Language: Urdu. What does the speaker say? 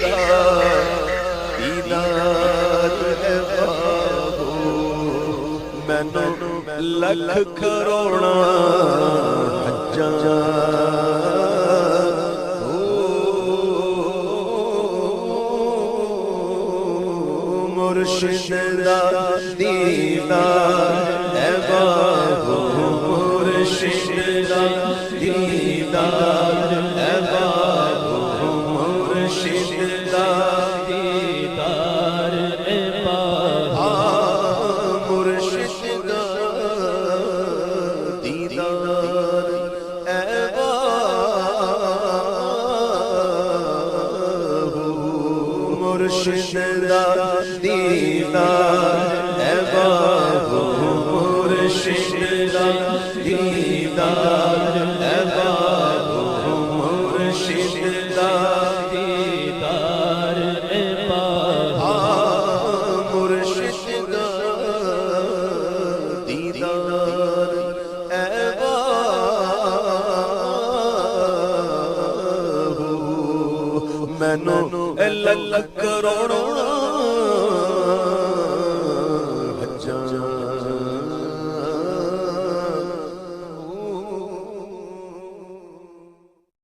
دا دیدار ہے باہو مینوں لکھ کروڑاں حجاں مرشد دا دیدار ہے باہو مرشد دا دیدار ہے باہو مرشد دا دیدار ہے باہو مرشد دا دیدار ہے باہو مرشد دا دیدار ہے باہو مرشد دا دیدار ہے باہو مرشد دا دیدار ہے باہو مرشد دا دیدار ہے باہو مینوں لکھ کروڑاں